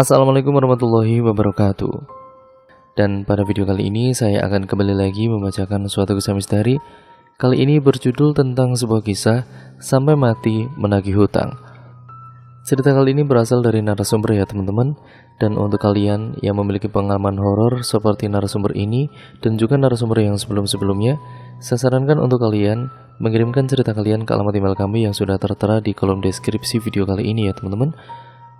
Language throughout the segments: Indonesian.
Assalamualaikum warahmatullahi wabarakatuh. Dan pada video kali ini saya akan kembali lagi membacakan suatu kisah misteri. Kali ini berjudul tentang sebuah kisah sampai mati menagih hutang. Cerita kali ini berasal dari narasumber ya teman-teman. Dan untuk kalian yang memiliki pengalaman horor seperti narasumber ini dan juga narasumber yang sebelum-sebelumnya, saya sarankan untuk kalian mengirimkan cerita kalian ke alamat email kami yang sudah tertera di kolom deskripsi video kali ini ya teman-teman.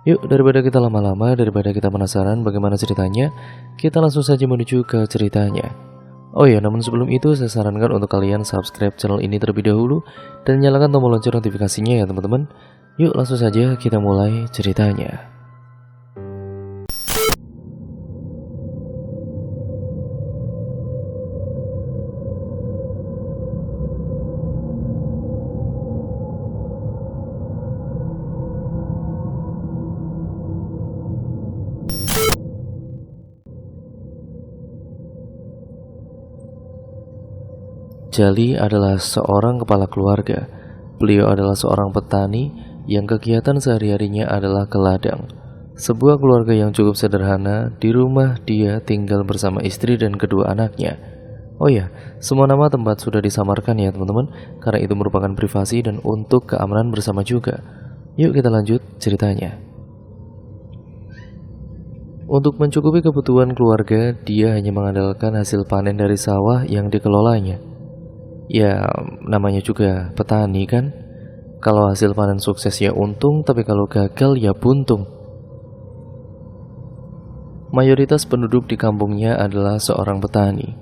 Yuk, daripada kita lama-lama, daripada kita penasaran bagaimana ceritanya, kita langsung saja menuju ke ceritanya. Oh ya, namun sebelum itu saya sarankan untuk kalian subscribe channel ini terlebih dahulu dan nyalakan tombol lonceng notifikasinya ya teman-teman. Yuk, langsung saja kita mulai ceritanya. Jali adalah seorang kepala keluarga. Beliau adalah seorang petani yang kegiatan sehari-harinya adalah ke ladang. Sebuah keluarga yang cukup sederhana. Di rumah dia tinggal bersama istri dan kedua anaknya. Oh ya, semua nama tempat sudah disamarkan ya teman-teman, karena itu merupakan privasi dan untuk keamanan bersama juga. Yuk kita lanjut ceritanya. Untuk mencukupi kebutuhan keluarga, dia hanya mengandalkan hasil panen dari sawah yang dikelolanya. Ya, namanya juga petani kan. Kalau hasil panen sukses ya untung, tapi kalau gagal ya buntung. Mayoritas penduduk di kampungnya adalah seorang petani.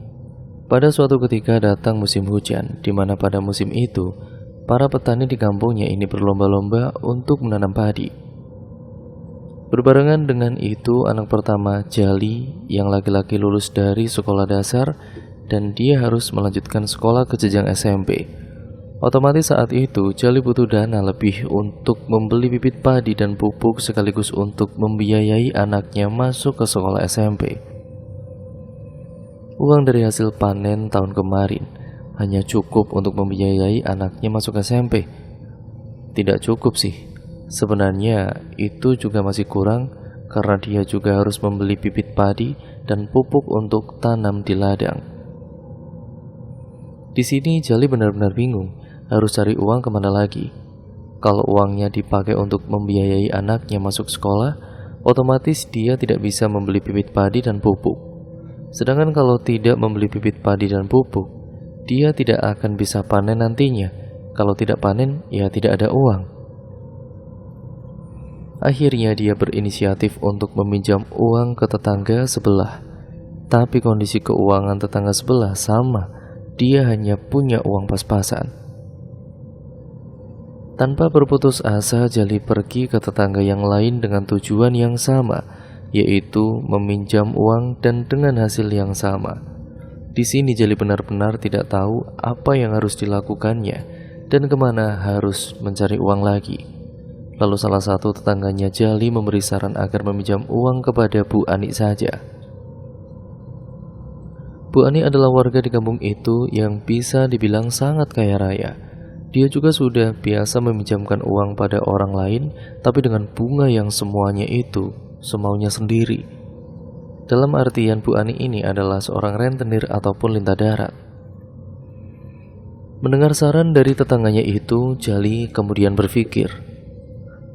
Pada suatu ketika datang musim hujan, di mana pada musim itu, para petani di kampungnya ini berlomba-lomba untuk menanam padi. Berbarengan dengan itu, anak pertama Jali yang laki-laki lulus dari sekolah dasar dan dia harus melanjutkan sekolah ke jenjang SMP. Otomatis saat itu Jali butuh dana lebih untuk membeli bibit padi dan pupuk sekaligus untuk membiayai anaknya masuk ke sekolah SMP. Uang dari hasil panen tahun kemarin hanya cukup untuk membiayai anaknya masuk SMP. Tidak cukup sih. Sebenarnya itu juga masih kurang karena dia juga harus membeli bibit padi dan pupuk untuk tanam di ladang. Di sini Jali benar-benar bingung harus cari uang kemana lagi. Kalau uangnya dipakai untuk membiayai anaknya masuk sekolah, otomatis dia tidak bisa membeli bibit padi dan pupuk. Sedangkan kalau tidak membeli bibit padi dan pupuk, dia tidak akan bisa panen nantinya. Kalau tidak panen, ya tidak ada uang. Akhirnya dia berinisiatif untuk meminjam uang ke tetangga sebelah. Tapi kondisi keuangan tetangga sebelah sama. Dia hanya punya uang pas-pasan. Tanpa berputus asa, Jali pergi ke tetangga yang lain dengan tujuan yang sama, yaitu meminjam uang dan dengan hasil yang sama. Di sini Jali benar-benar tidak tahu apa yang harus dilakukannya dan kemana harus mencari uang lagi. Lalu salah satu tetangganya Jali memberi saran agar meminjam uang kepada Bu Ani saja. Bu Ani adalah warga di kampung itu yang bisa dibilang sangat kaya raya. Dia juga sudah biasa meminjamkan uang pada orang lain, tapi dengan bunga yang semuanya itu semaunya sendiri. Dalam artian Bu Ani ini adalah seorang rentenir ataupun lintah darat. Mendengar saran dari tetangganya itu, Jali kemudian berpikir,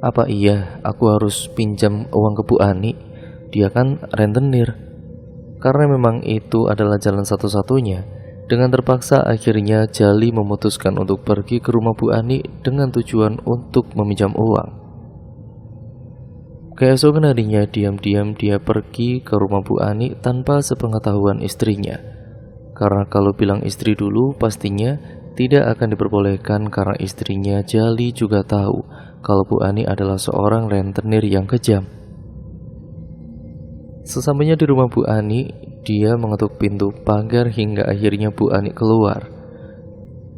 apa iya aku harus pinjam uang ke Bu Ani? Dia kan rentenir. Karena memang itu adalah jalan satu-satunya. Dengan terpaksa akhirnya Jali memutuskan untuk pergi ke rumah Bu Ani dengan tujuan untuk meminjam uang. Keesokan harinya diam-diam dia pergi ke rumah Bu Ani tanpa sepengetahuan istrinya. Karena kalau bilang istri dulu pastinya tidak akan diperbolehkan karena istrinya Jali juga tahu kalau Bu Ani adalah seorang rentenir yang kejam. Sesampainya di rumah Bu Ani, dia mengetuk pintu pagar hingga akhirnya Bu Ani keluar.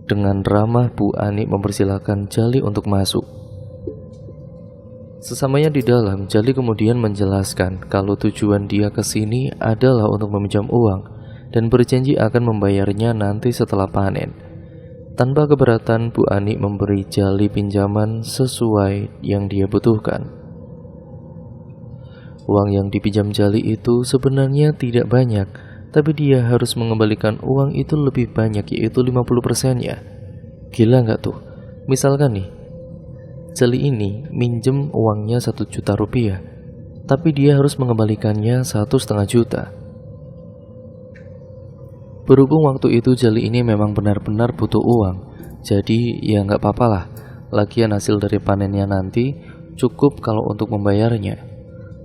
Dengan ramah Bu Ani mempersilahkan Jali untuk masuk. Sesampainya di dalam, Jali kemudian menjelaskan kalau tujuan dia ke sini adalah untuk meminjam uang dan berjanji akan membayarnya nanti setelah panen. Tanpa keberatan, Bu Ani memberi Jali pinjaman sesuai yang dia butuhkan. Uang yang dipinjam Jali itu sebenarnya tidak banyak, tapi dia harus mengembalikan uang itu lebih banyak, yaitu 50%-nya. Gila nggak tuh? Misalkan nih, Jali ini minjem uangnya 1 juta rupiah, tapi dia harus mengembalikannya 1,5 juta. Berhubung waktu itu Jali ini memang benar-benar butuh uang, jadi ya nggak apa-apa lah. Lagian hasil dari panennya nanti cukup kalau untuk membayarnya.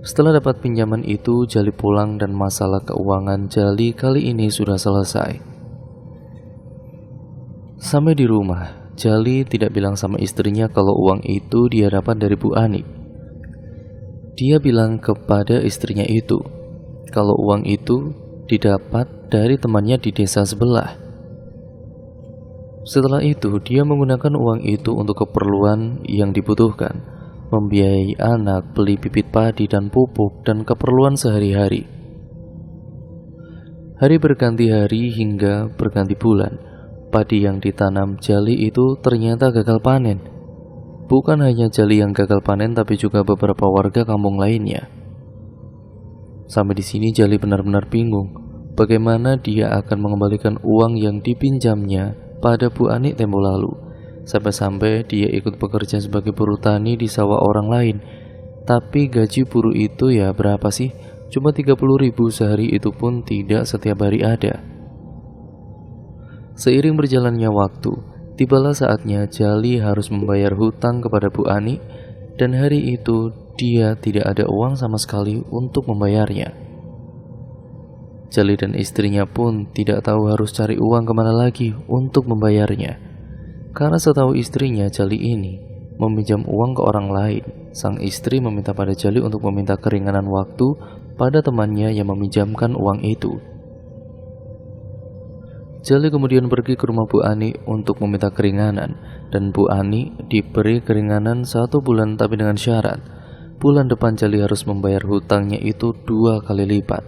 Setelah dapat pinjaman itu, Jali pulang dan masalah keuangan Jali kali ini sudah selesai. Sampai di rumah, Jali tidak bilang sama istrinya kalau uang itu dia dapat dari Bu Ani. Dia bilang kepada istrinya itu kalau uang itu didapat dari temannya di desa sebelah. Setelah itu, dia menggunakan uang itu untuk keperluan yang dibutuhkan, membiayai anak, beli bibit padi dan pupuk, dan keperluan sehari-hari. Hari berganti hari hingga berganti bulan, padi yang ditanam Jali itu ternyata gagal panen. Bukan hanya Jali yang gagal panen, tapi juga beberapa warga kampung lainnya. Sampai di sini Jali benar-benar bingung bagaimana dia akan mengembalikan uang yang dipinjamnya pada Bu Ani tempo lalu. Sampai-sampai dia ikut bekerja sebagai buruh tani di sawah orang lain. Tapi gaji buruh itu ya berapa sih? Cuma 30.000 sehari, itu pun tidak setiap hari ada. Seiring berjalannya waktu, tibalah saatnya Jali harus membayar hutang kepada Bu Ani, dan hari itu dia tidak ada uang sama sekali untuk membayarnya. Jali dan istrinya pun tidak tahu harus cari uang kemana lagi untuk membayarnya. Karena setahu istrinya, Jali ini meminjam uang ke orang lain. Sang istri meminta pada Jali untuk meminta keringanan waktu pada temannya yang meminjamkan uang itu. Jali kemudian pergi ke rumah Bu Ani untuk meminta keringanan, dan Bu Ani diberi keringanan 1 bulan, tapi dengan syarat bulan depan Jali harus membayar hutangnya itu 2 kali lipat.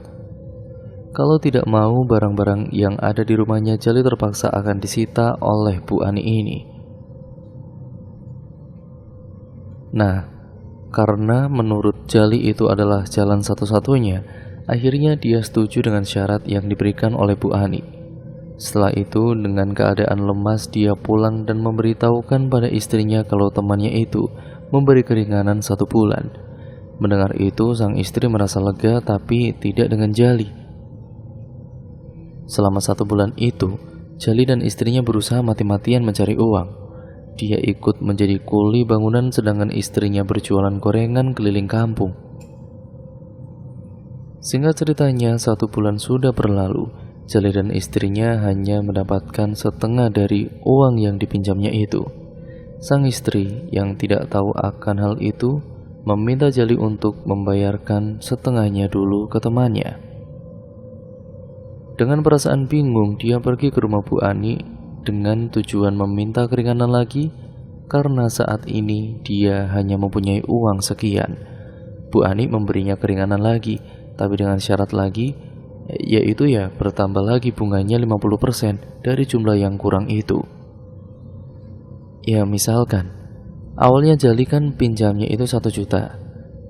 Kalau tidak mau, barang-barang yang ada di rumahnya Jali terpaksa akan disita oleh Bu Ani ini. Nah, karena menurut Jali itu adalah jalan satu-satunya, akhirnya dia setuju dengan syarat yang diberikan oleh Bu Ani. Setelah itu, dengan keadaan lemas, dia pulang dan memberitahukan pada istrinya kalau temannya itu memberi keringanan 1 bulan. Mendengar itu, sang istri merasa lega, tapi tidak dengan Jali. Selama 1 bulan itu, Jali dan istrinya berusaha mati-matian mencari uang. Dia ikut menjadi kuli bangunan, sedangkan istrinya berjualan gorengan keliling kampung. Singkat ceritanya, 1 bulan sudah berlalu. Jali dan istrinya hanya mendapatkan setengah dari uang yang dipinjamnya itu. Sang istri yang tidak tahu akan hal itu meminta Jali untuk membayarkan setengahnya dulu ke temannya. Dengan perasaan bingung, dia pergi ke rumah Bu Ani dengan tujuan meminta keringanan lagi, karena saat ini dia hanya mempunyai uang sekian. Bu Ani memberinya keringanan lagi, tapi dengan syarat lagi, yaitu ya bertambah lagi bunganya 50% dari jumlah yang kurang itu. Ya misalkan, awalnya Jali kan pinjamnya itu 1 juta,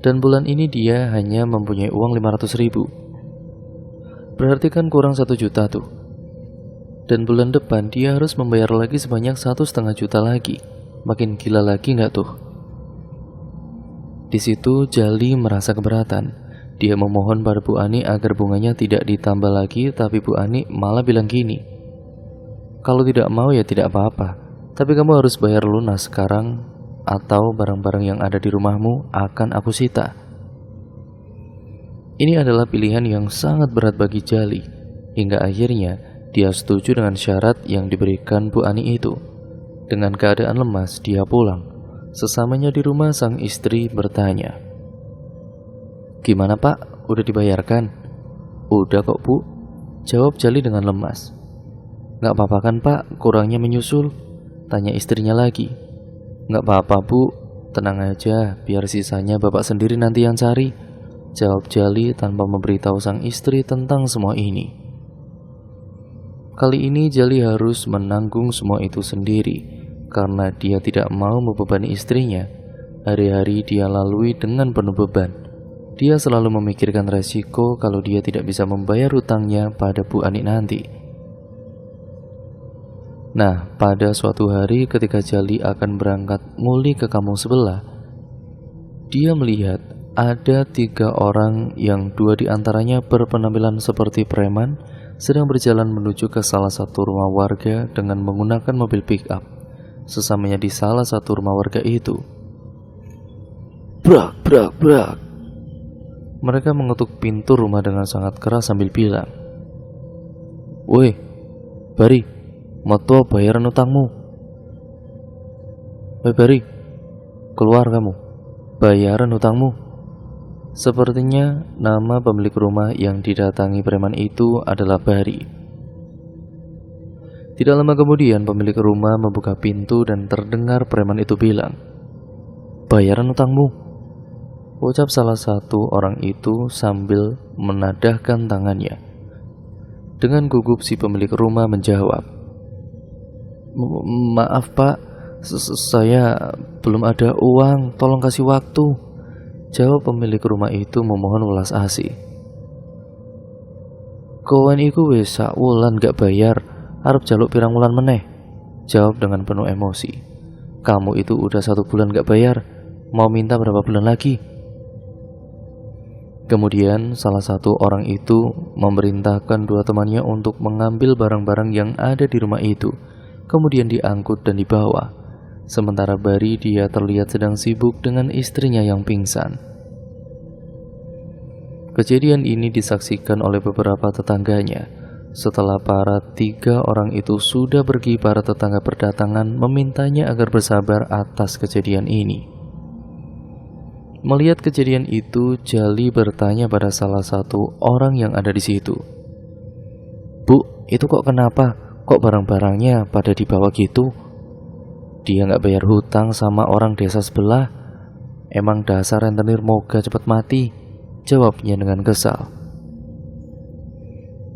dan bulan ini dia hanya mempunyai uang 500.000. Berarti kan kurang 1 juta tuh. Dan bulan depan dia harus membayar lagi sebanyak 1,5 juta lagi. Makin gila lagi nggak tuh? Di situ Jali merasa keberatan. Dia memohon pada Bu Ani agar bunganya tidak ditambah lagi, tapi Bu Ani malah bilang gini, kalau tidak mau ya tidak apa-apa, tapi kamu harus bayar lunas sekarang, atau barang-barang yang ada di rumahmu akan aku sita. Ini adalah pilihan yang sangat berat bagi Jali, hingga akhirnya dia setuju dengan syarat yang diberikan Bu Ani itu. Dengan keadaan lemas, dia pulang. Sesamanya di rumah, sang istri bertanya, "Gimana Pak, udah dibayarkan?" "Udah kok Bu," jawab Jali dengan lemas. "Gak apa-apa kan Pak, kurangnya menyusul?" tanya istrinya lagi. "Gak apa-apa Bu, tenang aja, biar sisanya Bapak sendiri nanti yang cari," jawab Jali tanpa memberitahu sang istri tentang semua ini. Kali ini Jali harus menanggung semua itu sendiri, karena dia tidak mau membebani istrinya. Hari-hari dia lalui dengan penuh beban. Dia selalu memikirkan resiko kalau dia tidak bisa membayar hutangnya pada Bu Ani nanti. Nah, pada suatu hari ketika Jali akan berangkat nguli ke kampung sebelah, dia melihat ada 3 orang yang 2 diantaranya berpenampilan seperti preman sedang berjalan menuju ke salah satu rumah warga dengan menggunakan mobil pick-up. Sesamanya di salah satu rumah warga itu, brak, brak, brak, mereka mengetuk pintu rumah dengan sangat keras sambil bilang, "Woi, Bari, moto bayaran utangmu. Woi Bari, keluar kamu, bayaran utangmu." Sepertinya nama pemilik rumah yang didatangi preman itu adalah Bari. Tidak lama kemudian pemilik rumah membuka pintu dan terdengar preman itu bilang, "Bayaran utangmu," ucap salah satu orang itu sambil menadahkan tangannya. Dengan gugup si pemilik rumah menjawab, "Maaf pak, saya belum ada uang, tolong kasih waktu," jawab pemilik rumah itu memohon welas asih. "Kowen iku wis sak wulan gak bayar, arep jaluk pirang wulan meneh," jawab dengan penuh emosi. "Kamu itu udah 1 bulan gak bayar, mau minta berapa bulan lagi?" Kemudian salah satu orang itu memerintahkan 2 temannya untuk mengambil barang-barang yang ada di rumah itu, kemudian diangkut dan dibawa. Sementara Bari dia terlihat sedang sibuk dengan istrinya yang pingsan. Kejadian ini disaksikan oleh beberapa tetangganya. Setelah para 3 orang itu sudah pergi, para tetangga berdatangan memintanya agar bersabar atas kejadian ini. Melihat kejadian itu, Jali bertanya pada salah satu orang yang ada di situ, "Bu, itu kok kenapa? Kok barang-barangnya pada dibawa gitu? Dia nggak bayar hutang sama orang desa sebelah. Emang dasar rentenir moga cepat mati," jawabnya dengan kesal.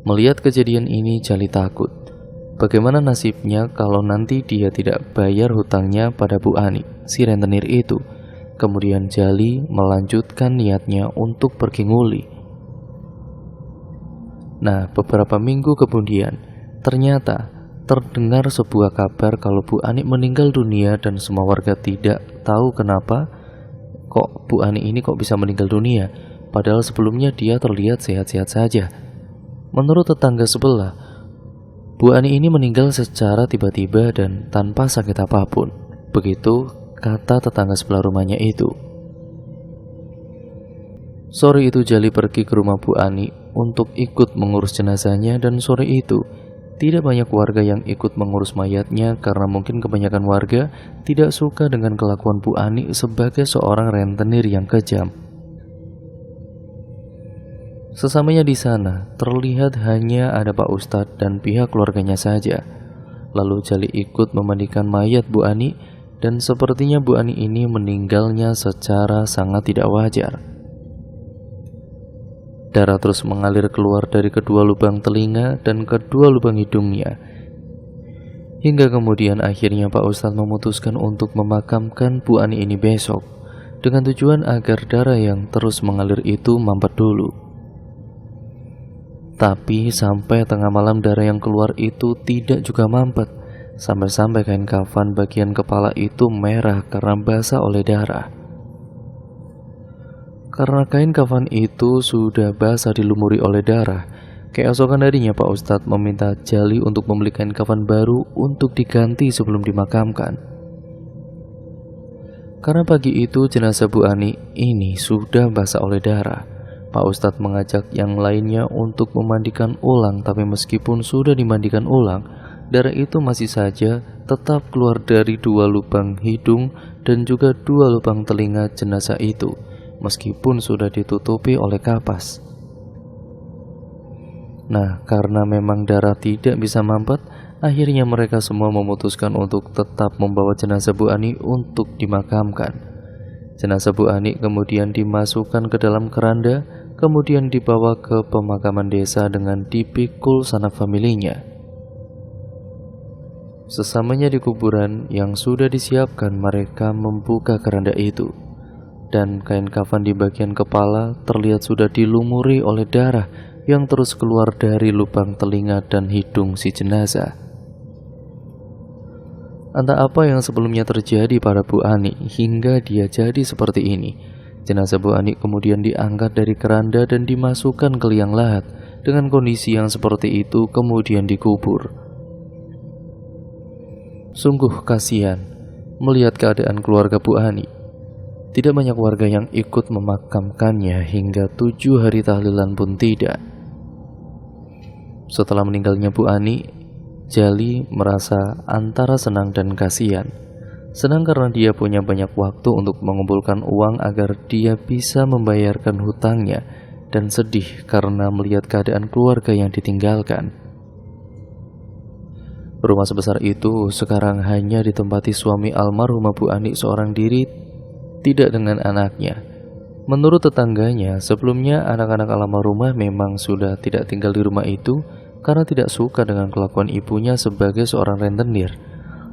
Melihat kejadian ini, Jali takut. Bagaimana nasibnya kalau nanti dia tidak bayar hutangnya pada Bu Ani, si rentenir itu. Kemudian Jali melanjutkan niatnya untuk pergi nguli. Nah, beberapa minggu kemudian, ternyata terdengar sebuah kabar kalau Bu Ani meninggal dunia dan semua warga tidak tahu kenapa kok Bu Ani ini kok bisa meninggal dunia, padahal sebelumnya dia terlihat sehat-sehat saja. Menurut tetangga sebelah, Bu Ani ini meninggal secara tiba-tiba dan tanpa sakit apapun. Begitu kata tetangga sebelah rumahnya itu. Sore itu Jali pergi ke rumah Bu Ani untuk ikut mengurus jenazahnya, dan sore itu tidak banyak warga yang ikut mengurus mayatnya karena mungkin kebanyakan warga tidak suka dengan kelakuan Bu Ani sebagai seorang rentenir yang kejam. Sesamanya di sana, terlihat hanya ada Pak Ustadz dan pihak keluarganya saja. Lalu Jali ikut memandikan mayat Bu Ani, dan sepertinya Bu Ani ini meninggalnya secara sangat tidak wajar. Darah terus mengalir keluar dari kedua lubang telinga dan kedua lubang hidungnya. Hingga kemudian akhirnya Pak Ustadz memutuskan untuk memakamkan Bu Ani ini besok, dengan tujuan agar darah yang terus mengalir itu mampet dulu. Tapi sampai tengah malam darah yang keluar itu tidak juga mampet, sampai-sampai kain kafan bagian kepala itu merah karena basah oleh darah. Karena kain kafan itu sudah basah dilumuri oleh darah, keesokan harinya Pak Ustadz meminta Jali untuk membeli kain kafan baru untuk diganti sebelum dimakamkan. Karena pagi itu jenazah Bu Ani ini sudah basah oleh darah, Pak Ustadz mengajak yang lainnya untuk memandikan ulang. Tapi meskipun sudah dimandikan ulang, darah itu masih saja tetap keluar dari 2 lubang hidung dan juga 2 lubang telinga jenazah itu, meskipun sudah ditutupi oleh kapas. Nah, karena memang darah tidak bisa mampet, akhirnya mereka semua memutuskan untuk tetap membawa jenazah Bu Ani untuk dimakamkan. Jenazah Bu Ani kemudian dimasukkan ke dalam keranda, kemudian dibawa ke pemakaman desa dengan dipikul sanak familinya. Sesamanya di kuburan yang sudah disiapkan, mereka membuka keranda itu. dan kain kafan di bagian kepala terlihat sudah dilumuri oleh darah yang terus keluar dari lubang telinga dan hidung si jenazah. Entah apa yang sebelumnya terjadi pada Bu Ani hingga dia jadi seperti ini. Jenazah Bu Ani kemudian diangkat dari keranda dan dimasukkan ke liang lahat. Dengan kondisi yang seperti itu kemudian dikubur. Sungguh kasihan melihat keadaan keluarga Bu Ani. Tidak banyak warga yang ikut memakamkannya hingga 7 hari tahlilan pun tidak. Setelah meninggalnya Bu Ani, Jali merasa antara senang dan kasihan. Senang karena dia punya banyak waktu untuk mengumpulkan uang agar dia bisa membayarkan hutangnya, dan sedih karena melihat keadaan keluarga yang ditinggalkan. Rumah sebesar itu sekarang hanya ditempati suami almarhumah Bu Ani seorang diri, tidak dengan anaknya. Menurut tetangganya, sebelumnya anak-anak almarhumah memang sudah tidak tinggal di rumah itu karena tidak suka dengan kelakuan ibunya sebagai seorang rentenir.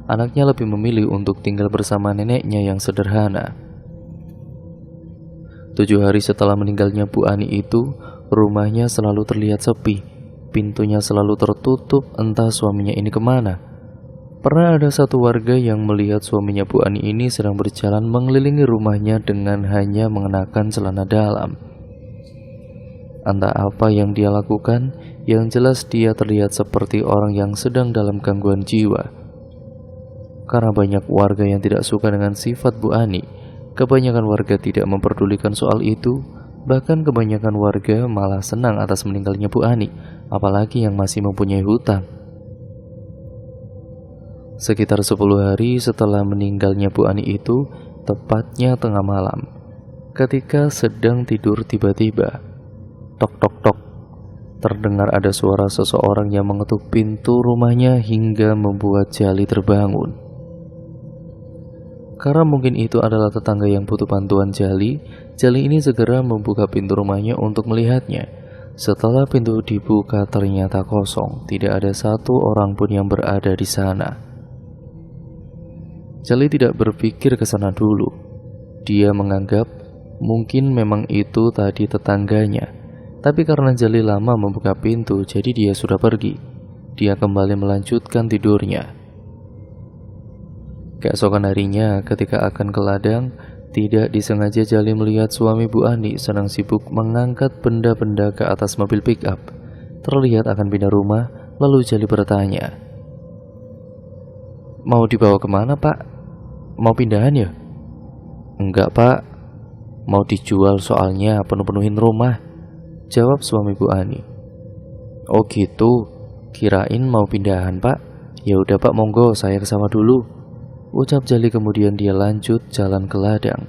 Anaknya lebih memilih untuk tinggal bersama neneknya yang sederhana. 7 hari setelah meninggalnya Bu Ani itu, rumahnya selalu terlihat sepi. Pintunya selalu tertutup, entah suaminya ini kemana. Pernah ada satu warga yang melihat suaminya Bu Ani ini sedang berjalan mengelilingi rumahnya dengan hanya mengenakan celana dalam. Entah apa yang dia lakukan, yang jelas dia terlihat seperti orang yang sedang dalam gangguan jiwa. Karena banyak warga yang tidak suka dengan sifat Bu Ani, kebanyakan warga tidak memperdulikan soal itu. Bahkan kebanyakan warga malah senang atas meninggalnya Bu Ani, apalagi yang masih mempunyai hutang. Sekitar 10 hari setelah meninggalnya Bu Ani itu, tepatnya tengah malam, ketika sedang tidur tiba-tiba, tok tok tok, terdengar ada suara seseorang yang mengetuk pintu rumahnya hingga membuat Jali terbangun. Karena mungkin itu adalah tetangga yang butuh bantuan Jali ini segera membuka pintu rumahnya untuk melihatnya. Setelah pintu dibuka ternyata kosong, tidak ada satu orang pun yang berada di sana. Jali tidak berpikir ke sana dulu. Dia menganggap mungkin memang itu tadi tetangganya. Tapi karena Jali lama membuka pintu, jadi dia sudah pergi. Dia kembali melanjutkan tidurnya. Keesokan harinya ketika akan ke ladang, tidak disengaja Jali melihat suami Bu Ani sedang sibuk mengangkat benda-benda ke atas mobil pick-up. Terlihat akan pindah rumah, lalu Jali bertanya, "Mau dibawa kemana, Pak? Mau pindahan ya?" "Enggak, Pak. Mau dijual soalnya penuh-penuhin rumah," jawab suami Bu Ani. "Oh gitu, kirain mau pindahan, Pak. Ya udah Pak, monggo saya ke sawah dulu," ucap Jali. Kemudian dia lanjut jalan ke ladang.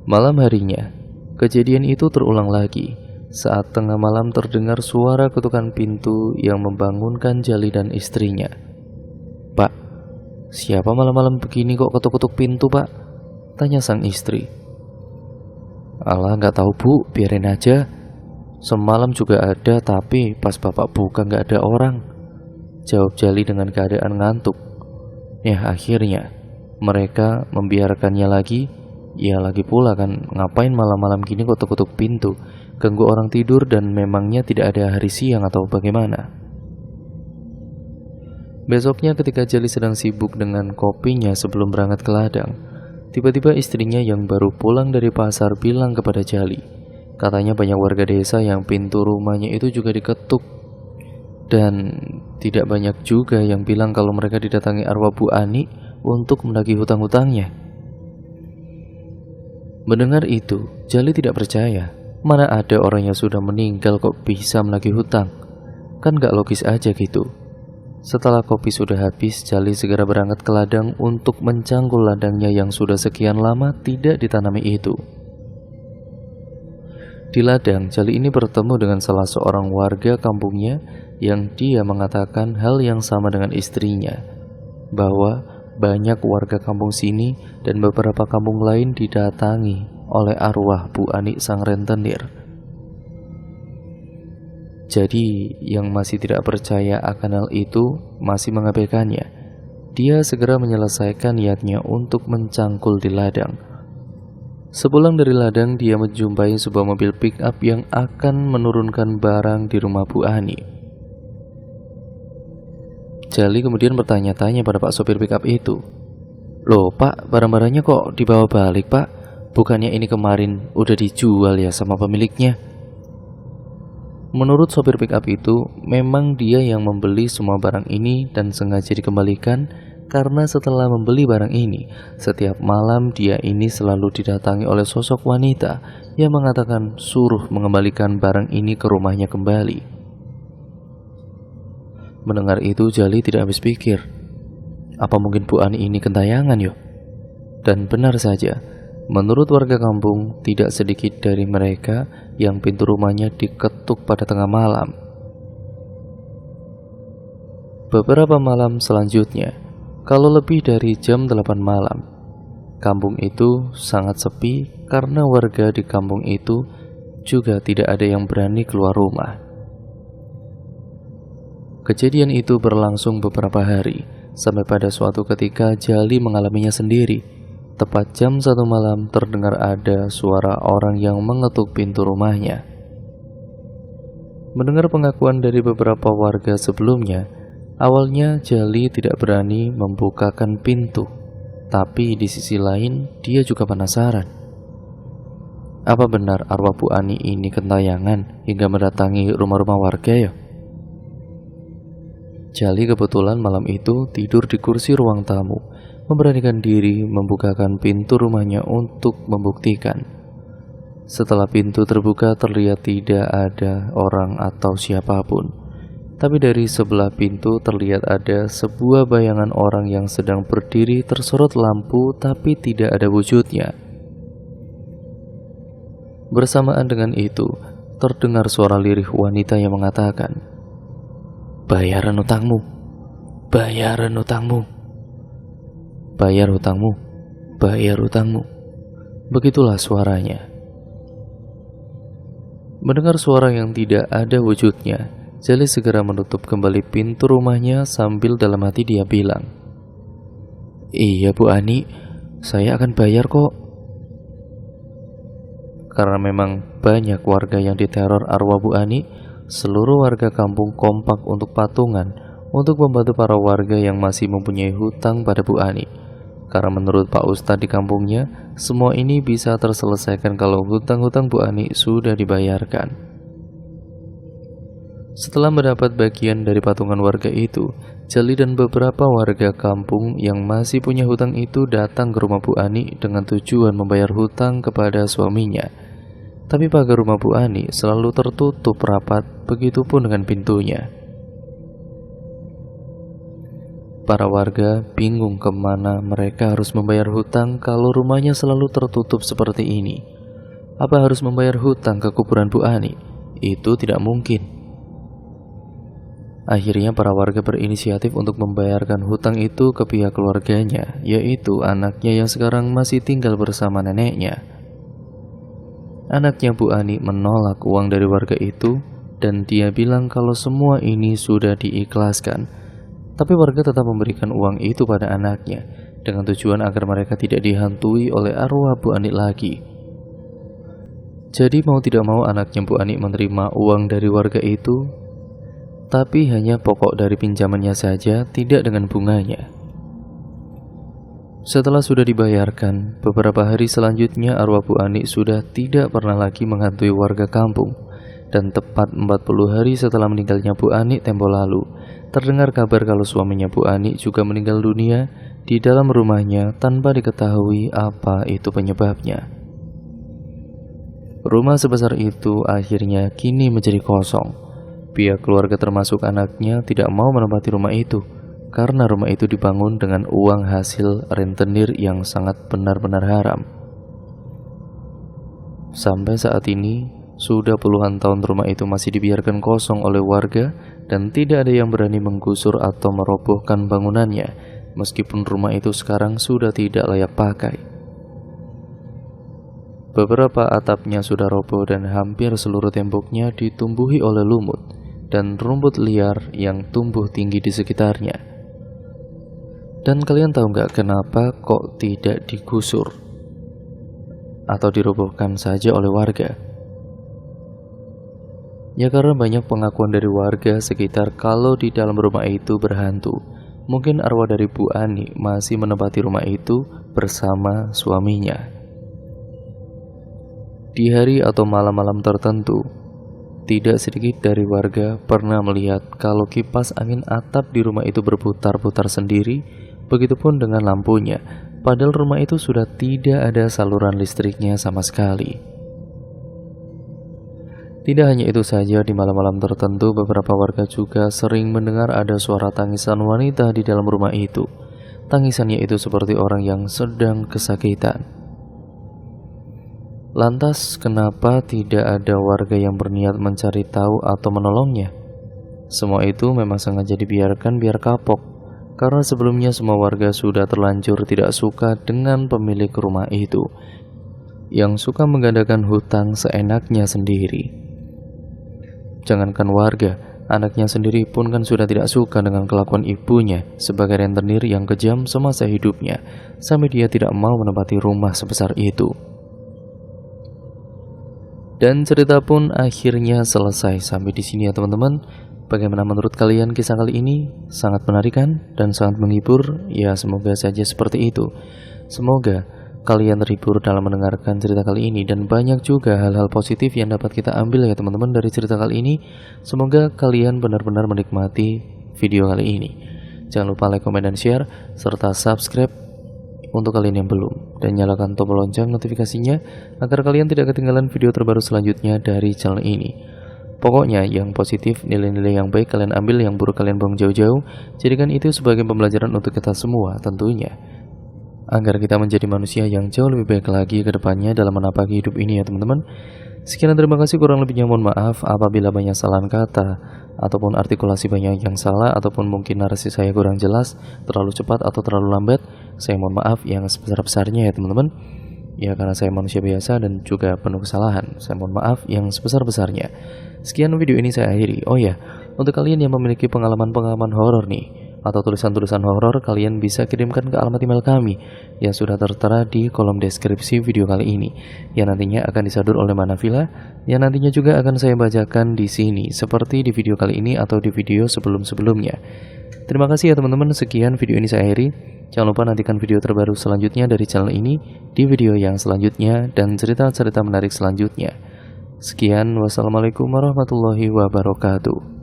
Malam harinya, kejadian itu terulang lagi. Saat tengah malam terdengar suara ketukan pintu yang membangunkan Jali dan istrinya. "Pak, siapa malam-malam begini kok ketuk-ketuk pintu, Pak?" tanya sang istri. "Alah, nggak tahu Bu, biarin aja. Semalam juga ada, tapi pas Bapak buka nggak ada orang," jawab Jali dengan keadaan ngantuk. Ya akhirnya mereka membiarkannya lagi. Ya lagi pula kan, ngapain malam-malam gini kok ketuk-ketuk pintu, ganggu orang tidur, dan memangnya tidak ada hari siang atau bagaimana. Besoknya ketika Jali sedang sibuk dengan kopinya sebelum berangkat ke ladang, tiba-tiba istrinya yang baru pulang dari pasar bilang kepada Jali, katanya banyak warga desa yang pintu rumahnya itu juga diketuk. Dan tidak banyak juga yang bilang kalau mereka didatangi arwah Bu Ani untuk menagih hutang-hutangnya. Mendengar itu, Jali tidak percaya. Mana ada orang yang sudah meninggal kok bisa menagih hutang? Kan gak logis aja gitu. Setelah kopi sudah habis, Jali segera berangkat ke ladang untuk mencangkul ladangnya yang sudah sekian lama tidak ditanami itu. Di ladang, Jali ini bertemu dengan salah seorang warga kampungnya yang dia mengatakan hal yang sama dengan istrinya, bahwa banyak warga kampung sini dan beberapa kampung lain didatangi oleh arwah Bu Ani sang rentenir. Jadi yang masih tidak percaya akan hal itu masih mengabaikannya. Dia segera menyelesaikan niatnya untuk mencangkul di ladang, Sepulang dari ladang, dia menjumpai sebuah mobil pick-up yang akan menurunkan barang di rumah Bu Ani. Jali kemudian bertanya-tanya pada Pak sopir pick-up itu, "Loh Pak, barang-barangnya kok dibawa balik Pak? Bukannya ini kemarin udah dijual ya sama pemiliknya?" Menurut sopir pick-up itu, memang dia yang membeli semua barang ini dan sengaja dikembalikan karena setelah membeli barang ini, setiap malam dia ini selalu didatangi oleh sosok wanita yang mengatakan suruh mengembalikan barang ini ke rumahnya kembali. Mendengar itu, Jali tidak habis pikir, apa mungkin Bu Ani ini kentayangan yo? Dan benar saja, menurut warga kampung, tidak sedikit dari mereka yang pintu rumahnya diketuk pada tengah malam. Beberapa malam selanjutnya, kalau lebih dari jam 8 malam, kampung itu sangat sepi karena warga di kampung itu juga tidak ada yang berani keluar rumah. Kejadian itu berlangsung beberapa hari, sampai pada suatu ketika Jali mengalaminya sendiri. Tepat jam 1 malam terdengar ada suara orang yang mengetuk pintu rumahnya. Mendengar pengakuan dari beberapa warga sebelumnya, awalnya Jali tidak berani membukakan pintu, tapi di sisi lain dia juga penasaran. Apa benar arwah Bu Ani ini kentayangan hingga mendatangi rumah-rumah warga ya? Jali kebetulan malam itu tidur di kursi ruang tamu, memberanikan diri membukakan pintu rumahnya untuk membuktikan. Setelah pintu terbuka, terlihat tidak ada orang atau siapapun. Tapi dari sebelah pintu terlihat ada sebuah bayangan orang yang sedang berdiri tersorot lampu tapi tidak ada wujudnya. Bersamaan dengan itu, terdengar suara lirih wanita yang mengatakan, "Bayaran utangmu, bayaran utangmu, bayar hutangmu, bayar hutangmu." Begitulah suaranya. Mendengar suara yang tidak ada wujudnya, Jali segera menutup kembali pintu rumahnya sambil dalam hati dia bilang, "Iya Bu Ani, saya akan bayar kok." Karena memang banyak warga yang diteror arwah Bu Ani, seluruh warga kampung kompak untuk patungan untuk membantu para warga yang masih mempunyai hutang pada Bu Ani. Karena menurut Pak Ustadz di kampungnya, semua ini bisa terselesaikan kalau hutang-hutang Bu Ani sudah dibayarkan. Setelah mendapat bagian dari patungan warga itu, Jali dan beberapa warga kampung yang masih punya hutang itu datang ke rumah Bu Ani dengan tujuan membayar hutang kepada suaminya. Tapi pagar rumah Bu Ani selalu tertutup rapat, begitupun dengan pintunya. Para warga bingung kemana mereka harus membayar hutang kalau rumahnya selalu tertutup seperti ini. Apa harus membayar hutang ke kuburan Bu Ani? Itu tidak mungkin. Akhirnya para warga berinisiatif untuk membayarkan hutang itu ke pihak keluarganya, yaitu anaknya yang sekarang masih tinggal bersama neneknya. Anaknya Bu Ani menolak uang dari warga itu dan dia bilang kalau semua ini sudah diikhlaskan. Tapi warga tetap memberikan uang itu pada anaknya dengan tujuan agar mereka tidak dihantui oleh arwah Bu Ani lagi. Jadi mau tidak mau anaknya Bu Ani menerima uang dari warga itu, tapi hanya pokok dari pinjamannya saja, tidak dengan bunganya. Setelah sudah dibayarkan, beberapa hari selanjutnya arwah Bu Ani sudah tidak pernah lagi menghantui warga kampung. Dan tepat 40 hari setelah meninggalnya Bu Ani tempo lalu, terdengar kabar kalau suaminya Bu Ani juga meninggal dunia di dalam rumahnya tanpa diketahui apa itu penyebabnya. Rumah sebesar itu akhirnya kini menjadi kosong. Pihak keluarga termasuk anaknya tidak mau menempati rumah itu karena rumah itu dibangun dengan uang hasil rentenir yang sangat benar-benar haram. Sampai saat ini, sudah puluhan tahun rumah itu masih dibiarkan kosong oleh warga dan tidak ada yang berani menggusur atau merobohkan bangunannya, meskipun rumah itu sekarang sudah tidak layak pakai. Beberapa atapnya sudah roboh dan hampir seluruh temboknya ditumbuhi oleh lumut dan rumput liar yang tumbuh tinggi di sekitarnya. Dan kalian tahu nggak kenapa kok tidak digusur? atau dirobohkan saja oleh warga? Ya karena banyak pengakuan dari warga sekitar kalau di dalam rumah itu berhantu. Mungkin arwah dari Bu Ani masih menempati rumah itu bersama suaminya. Di hari atau malam-malam tertentu, tidak sedikit dari warga pernah melihat kalau kipas angin atap di rumah itu berputar-putar sendiri, begitupun dengan lampunya, padahal rumah itu sudah tidak ada saluran listriknya sama sekali. Tidak hanya itu saja, di malam-malam tertentu beberapa warga juga sering mendengar ada suara tangisan wanita di dalam rumah itu. Tangisannya itu seperti orang yang sedang kesakitan. Lantas, kenapa tidak ada warga yang berniat mencari tahu atau menolongnya? Semua itu memang sengaja dibiarkan biar kapok, karena sebelumnya semua warga sudah terlanjur tidak suka dengan pemilik rumah itu, yang suka menggandakan hutang seenaknya sendiri. Jangankan warga, anaknya sendiri pun kan sudah tidak suka dengan kelakuan ibunya sebagai rentenir yang kejam semasa hidupnya, sampai dia tidak mau menempati rumah sebesar itu. Dan cerita pun akhirnya selesai sampai di sini ya teman-teman. Bagaimana menurut kalian kisah kali ini? Sangat menarik kan? Dan sangat menghibur? Ya semoga saja seperti itu. Semoga kalian terhibur dalam mendengarkan cerita kali ini, dan banyak juga hal-hal positif yang dapat kita ambil ya teman-teman dari cerita kali ini. Semoga kalian benar-benar menikmati video kali ini. Jangan lupa like, komen, dan share, serta subscribe untuk kalian yang belum, dan nyalakan tombol lonceng notifikasinya agar kalian tidak ketinggalan video terbaru selanjutnya dari channel ini. Pokoknya yang positif, nilai-nilai yang baik kalian ambil, yang buruk kalian buang jauh-jauh. Jadikan itu sebagai pembelajaran untuk kita semua tentunya, agar kita menjadi manusia yang jauh lebih baik lagi ke depannya dalam menapaki hidup ini ya teman-teman. Sekian dan terima kasih, kurang lebihnya mohon maaf apabila banyak kesalahan kata ataupun artikulasi banyak yang salah, ataupun mungkin narasi saya kurang jelas, terlalu cepat atau terlalu lambat. Saya mohon maaf yang sebesar-besarnya ya teman-teman. Ya karena saya manusia biasa dan juga penuh kesalahan. Saya mohon maaf yang sebesar-besarnya. Sekian video ini saya akhiri. Oh ya, untuk kalian yang memiliki pengalaman-pengalaman horor nih, atau tulisan-tulisan horor, kalian bisa kirimkan ke alamat email kami yang sudah tertera di kolom deskripsi video kali ini, yang nantinya akan disadur oleh Manavila, yang nantinya juga akan saya bacakan di sini seperti di video kali ini atau di video sebelum-sebelumnya. Terima kasih ya teman-teman. Sekian video ini saya akhiri. Jangan lupa nantikan video terbaru selanjutnya dari channel ini di video yang selanjutnya dan cerita-cerita menarik selanjutnya. Sekian, wassalamualaikum warahmatullahi wabarakatuh.